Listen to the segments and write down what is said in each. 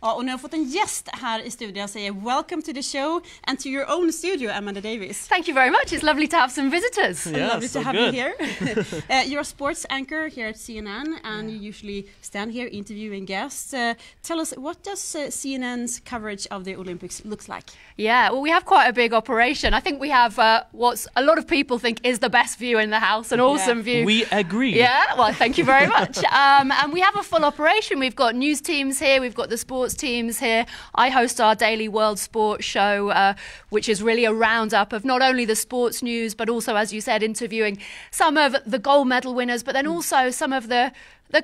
Ja, och nu har fått en gäst här i studion. Jag säger welcome to the show and to your own studio, Amanda Davies. Thank you very much. It's lovely to have some visitors. Yeah, lovely to have you here. You're a sports anchor here at CNN, and you usually stand here interviewing guests. Tell us, what does CNN's coverage of the Olympics looks like? Yeah, well, we have quite a big operation. I think we have what a lot of people think is the best view in the house, an awesome view. We agree. Yeah, well, thank you very much. And we have a full operation. We've got news teams here, we've got the sports teams here. I host our daily World Sport show, which is really a roundup of not only the sports news, but also, as you said, interviewing some of the gold medal winners, but then also some of the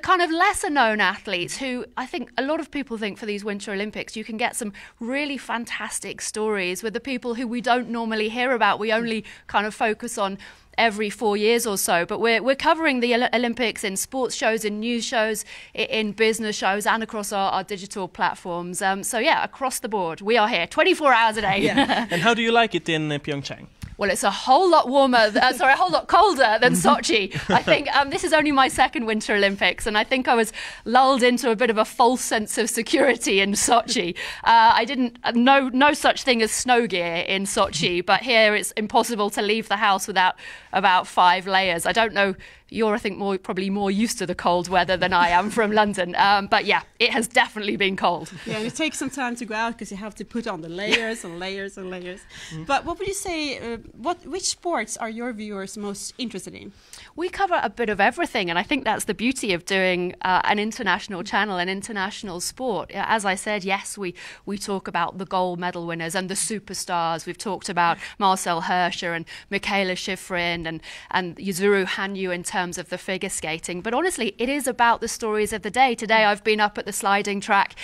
kind of lesser known athletes who I think a lot of people think for these Winter Olympics you can get some really fantastic stories with the people who we don't normally hear about. We only kind of focus on every 4 years or so, but we're covering the Olympics in sports shows, in news shows, in business shows, and across our digital platforms. So yeah, across the board, we are here 24 hours a day. Yeah. And how do you like it in Pyeongchang? Well, it's a whole lot warmer, a whole lot colder than Sochi. I think this is only my second Winter Olympics, and I think I was lulled into a bit of a false sense of security in Sochi. I didn't know no such thing as snow gear in Sochi, but here it's impossible to leave the house without about 5 layers. I don't know. You're, I think, probably more used to the cold weather than I am from London. But yeah, it has definitely been cold. Yeah, and it takes some time to go out because you have to put on the layers and layers and layers. But what would you say, which sports are your viewers most interested in? We cover a bit of everything, and I think that's the beauty of doing an international channel, an international sport. As I said, yes, we talk about the gold medal winners and the superstars. We've talked about Marcel Hirscher and Michaela Schifrin and Yuzuru Hanyu in terms of the figure skating. But honestly, it is about the stories of the day. Today I've been up at the sliding track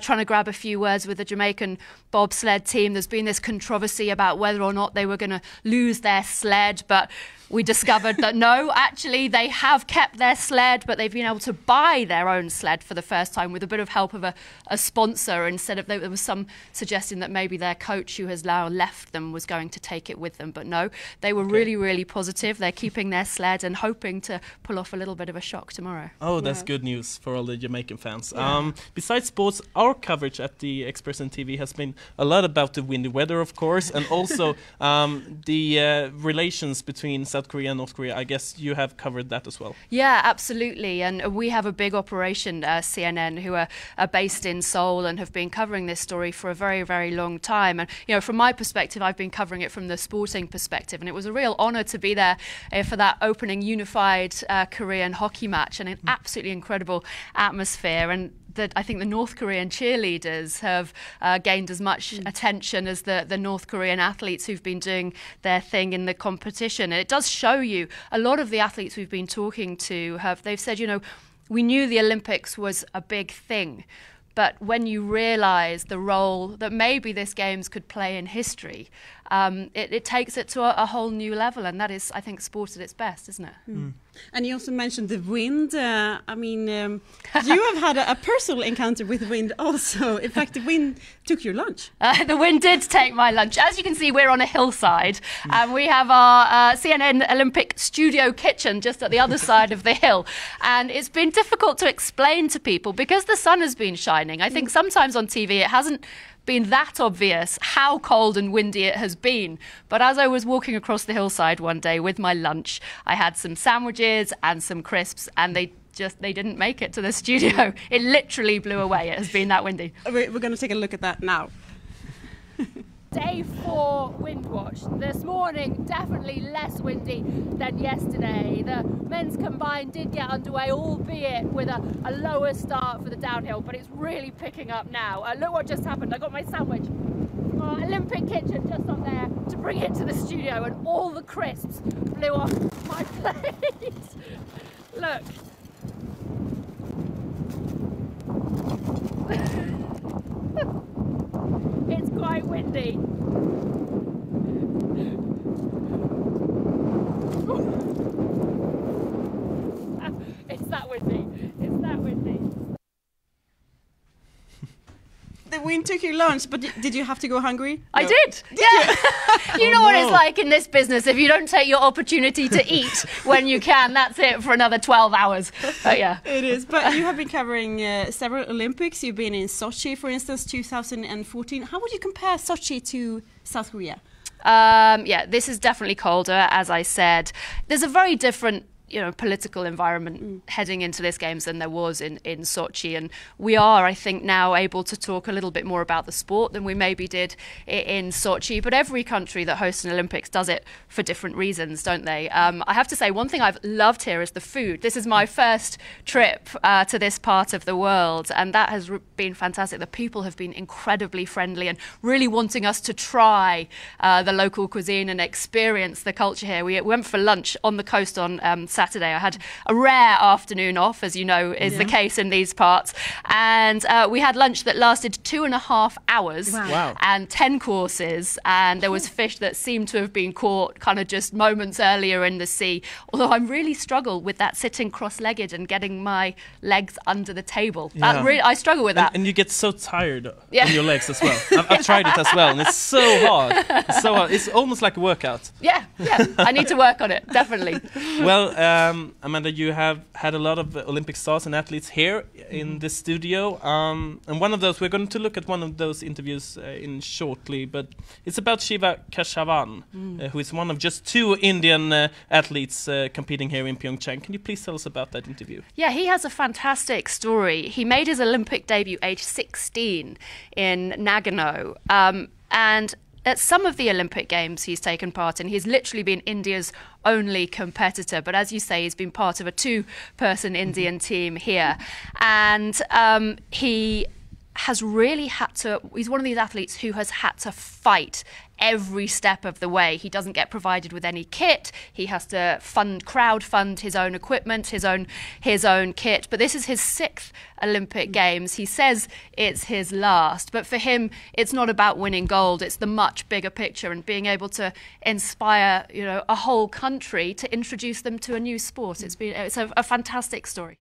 trying to grab a few words with the Jamaican bobsled team. There's been this controversy about whether or not they were going to lose their sled, but we discovered that no, actually they have kept their sled, but they've been able to buy their own sled for the first time with a bit of help of a sponsor, instead of, there was some suggestion that maybe their coach who has now left them was going to take it with them, but no, they were really, really positive. They're keeping their sled and hoping to pull off a little bit of a shock tomorrow. Oh, that's good news for all the Jamaican fans. Yeah. Besides sports, our coverage at the Expressen TV has been a lot about the windy weather, of course, and also the relations between South Korea and North Korea. I guess you have covered that as well. Yeah, absolutely. And we have a big operation, CNN, who are based in Seoul and have been covering this story for a very, very long time. And, you know, from my perspective, I've been covering it from the sporting perspective. And it was a real honour to be there for that opening unified Korean hockey match, and an absolutely incredible atmosphere. And I think the North Korean cheerleaders have gained as much attention as the North Korean athletes who've been doing their thing in the competition. And it does show you, a lot of the athletes we've been talking to they've said, you know, we knew the Olympics was a big thing, but when you realise the role that maybe this Games could play in history, it takes it to a whole new level, and that is, I think, sport at its best, isn't it? And you also mentioned the wind. I mean, you have had a personal encounter with wind also. In fact, the wind took your lunch. The wind did take my lunch. As you can see, we're on a hillside, and we have our CNN Olympic studio kitchen just at the other side of the hill. And it's been difficult to explain to people because the sun has been shining. I think sometimes on TV it hasn't been that obvious how cold and windy it has been. But as I was walking across the hillside one day with my lunch, I had some sandwiches and some crisps, and they didn't make it to the studio. It literally blew away. It has been that windy. We're going to take a look at that now. Day 4 wind watch. This morning definitely less windy than yesterday. The men's combined did get underway, albeit with a lower start for the downhill, but it's really picking up now. Look what just happened. I got my sandwich from our Olympic kitchen just up there to bring it to the studio, and all the crisps blew off my plate. Look. It's quite windy. It's that windy. It's that windy. We took you lunch, but did you have to go hungry? I did. Yeah. You know what it's like in this business. If you don't take your opportunity to eat when you can, that's it for another 12 hours. But yeah. It is. But you have been covering several Olympics. You've been in Sochi, for instance, 2014. How would you compare Sochi to South Korea? Yeah, this is definitely colder, as I said. There's a very different political environment heading into this games than there was in Sochi, and we are, I think, now able to talk a little bit more about the sport than we maybe did in Sochi. But every country that hosts an Olympics does it for different reasons, don't they? I have to say, one thing I've loved here is the food. This is my first trip to this part of the world, and that has been fantastic. The people have been incredibly friendly and really wanting us to try the local cuisine and experience the culture here. We went for lunch on the coast on Saturday. I had a rare afternoon off, as you know is the case in these parts, and we had lunch that lasted 2.5 hours. Wow. And 10 courses, and there was fish that seemed to have been caught kind of just moments earlier in the sea, although I really struggle with that sitting cross-legged and getting my legs under the table. I struggle with that. And you get so tired on your legs as well. I've tried it as well, and it's so hard. It's so hard. It's almost like a workout. Yeah, I need to work on it, definitely. Well, Amanda, you have had a lot of Olympic stars and athletes here in the studio, and one of those, we're going to look at one of those interviews in shortly, but it's about Shiva Kashavan, who is one of just 2 Indian athletes competing here in Pyeongchang. Can you please tell us about that interview? Yeah, he has a fantastic story. He made his Olympic debut age 16 in Nagano, and at some of the Olympic Games he's taken part in, he's literally been India's only competitor. But as you say, he's been part of a 2-person Indian team here. And he has really had to, he's one of these athletes who has had to fight every step of the way. He doesn't get provided with any kit. He has to crowdfund his own equipment, his own kit. But this is his 6th Olympic Games. He says it's his last, but for him, it's not about winning gold. It's the much bigger picture and being able to inspire, a whole country to introduce them to a new sport. It's a fantastic story.